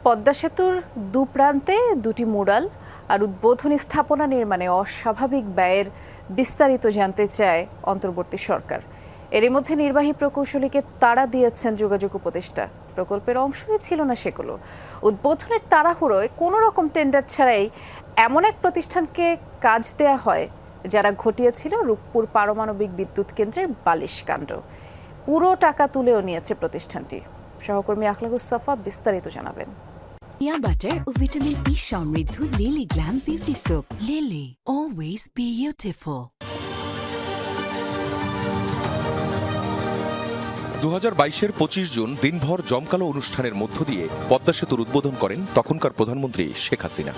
পদ্মা সেতুর দুপ্রান্তে দুটি মুরাল আর উদ্বোধনী স্থাপনা নির্মাণে অস্বাভাবিক ব্যয়ের বিস্তারিত জানতে চায় অন্তর্বর্তী সরকার। এরই মধ্যে নির্বাহী প্রকৌশলীকে তাড়া দিয়েছেন যোগাযোগ উপদেষ্টা। প্রকল্পের অংশই ছিল না সেগুলো। উদ্বোধনের তাড়াহুড়োয় কোনো রকম টেন্ডার ছাড়াই এমন এক প্রতিষ্ঠানকে কাজ দেয়া হয় যারা ঘটিয়েছিল রূপপুর পারমাণবিক বিদ্যুৎ কেন্দ্রের বালিশ কাণ্ড। পুরো টাকা তুলেও নিয়েছে প্রতিষ্ঠানটি। সহকর্মী আখলাকুস সাফা বিস্তারিত জানাবেন। Peanut butter ও ভিটামিন ই সমৃদ্ধ Lily glam beauty soap. Lily, always beautiful. 2022-এর 25 জুন দিনভর জমকালো অনুষ্ঠানের মধ্য দিয়ে পদ্মা সেতুর উদ্বোধন করেন তখনকার প্রধানমন্ত্রী শেখ হাসিনা।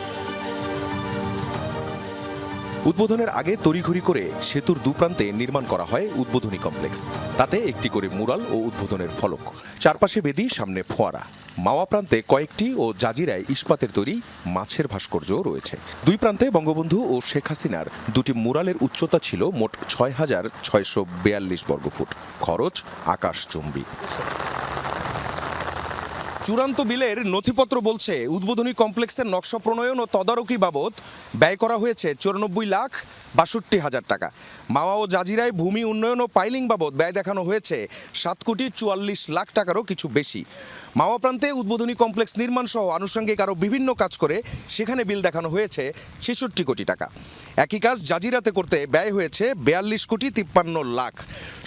উদ্বোধনের আগে তড়িঘড়ি করে সেতুর দুপ্রান্তে নির্মাণ করা হয় উদ্বোধনী কমপ্লেক্স। তাতে একটি করে মুরাল ও উদ্বোধনের ফলক, চারপাশে বেদি, সামনে ফোয়ারা। মাওয়া প্রান্তে কয়েকটি ও জাজিরায় ইস্পাতের তৈরি মাছের ভাস্কর্য রয়েছে। দুই প্রান্তে বঙ্গবন্ধু ও শেখ হাসিনার দুটি মুরালের উচ্চতা ছিল মোট 6,642 বর্গফুট। খরচ আকাশচুম্বী। চূড়ান্ত বিলের নথিপত্র বলছে উদ্বোধনী কমপ্লেক্সের নকশা প্রণয়ন ও তদারকি বাবদ ব্যয় করা হয়েছে 94,62,000 টাকা। মাওয়া ও জাজিরায় ভূমি উন্নয়ন ও পাইলিং বাবদ ব্যয় দেখানো হয়েছে 7,44,00,000 টাকারও কিছু বেশি। মাওয়া প্রান্তে উদ্বোধনী কমপ্লেক্স নির্মাণ সহ আনুষঙ্গিক আরও বিভিন্ন কাজ করে সেখানে বিল দেখানো হয়েছে 66 কোটি টাকা। একই কাজ জাজিরাতে করতে ব্যয় হয়েছে 42,53,00,000।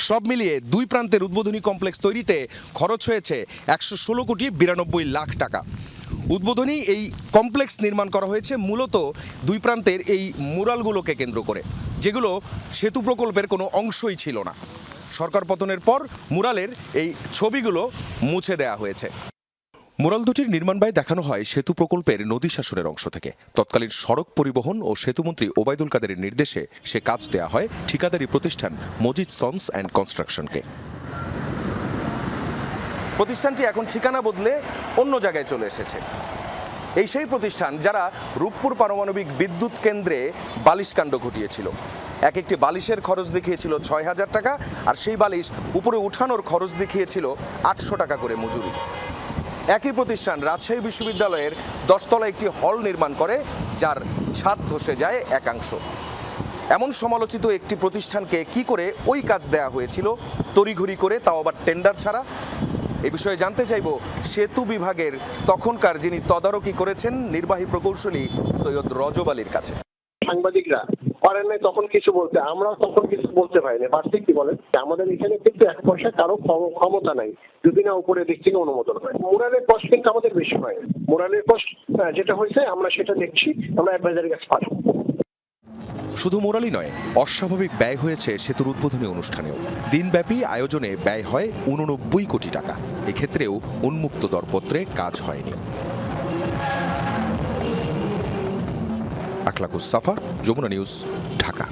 সব মিলিয়ে দুই প্রান্তের উদ্বোধনী কমপ্লেক্স তৈরিতে খরচ হয়েছে 116,92,00,000 টাকা। উদ্বোধনী এই কমপ্লেক্স নির্মাণ করা হয়েছে মূলত দুই প্রান্তের এই মুরালগুলোকে কেন্দ্র করে, যেগুলো সেতু প্রকল্পের কোনো অংশই ছিল না। সরকার পতনের পর মুরালের এই ছবিগুলো মুছে দেয়া হয়েছে। মুরাল দুটির নির্মাণ ব্যয় দেখানো হয় সেতু প্রকল্পের নদী শাসনের অংশ থেকে। তৎকালীন সড়ক পরিবহন ও সেতুমন্ত্রী ওবায়দুল কাদেরের নির্দেশে সে কাজ দেয়া হয় ঠিকাদারি প্রতিষ্ঠান মজিদ সন্স অ্যান্ড কনস্ট্রাকশনকে। প্রতিষ্ঠানটি এখন ঠিকানা বদলে অন্য জায়গায় চলে এসেছে। এই সেই প্রতিষ্ঠান যারা রূপপুর পারমাণবিক বিদ্যুৎ কেন্দ্রে বালিশকাণ্ড ঘটিয়েছিল। এক একটি বালিশের খরচ দেখিয়েছিল 6,000 টাকা, আর সেই বালিশ উপরে উঠানোর খরচ দেখিয়েছিল 800 টাকা করে মজুরি। একই প্রতিষ্ঠান রাজশাহী বিশ্ববিদ্যালয়ের 10 তলা একটি হল নির্মাণ করে, যার ছাদ ধসে যায় একাংশ। এমন সমালোচিত একটি প্রতিষ্ঠানকে কি করে ওই কাজ দেয়া হয়েছিল তড়িঘড়ি করে, তাও আবার টেন্ডার ছাড়া? এ বিষয়ে জানতে চাইব সেতু বিভাগের তখনকার যিনি তদারকি করেছেন নির্বাহী প্রকৌশলী সৈয়দ রজব আলীর কাছে। সাংবাদিকরা পারেন নাই তখন কিছু বলতে, আমরা তখন কিছু বলতে পারিনি। পারছি কি বলেন, আমাদের এখানে কিন্তু 1 পয়সা কারো ক্ষমতা নাই যদি না উপরে দিক থেকে অনুমোদন হয়। মোরালের কষ্ট কিন্তু আমাদের বেশি হয়। মোরালের কষ্ট যেটা হয়েছে আমরা সেটা দেখছি, আমরা অ্যাডভাইজারের কাছে পাঠাবো। শুধু মোরালই নয়, অস্বাভাবিক ব্যয় হয়েছে সেতুর উদ্বোধনী অনুষ্ঠানেও। দিনব্যাপী আয়োজনে ব্যয় হয় 89 কোটি টাকা। এক্ষেত্রেও উন্মুক্ত দরপত্রে কাজ হয়নি। আখলাকুস সাফা, যমুনা নিউজ, ঢাকা।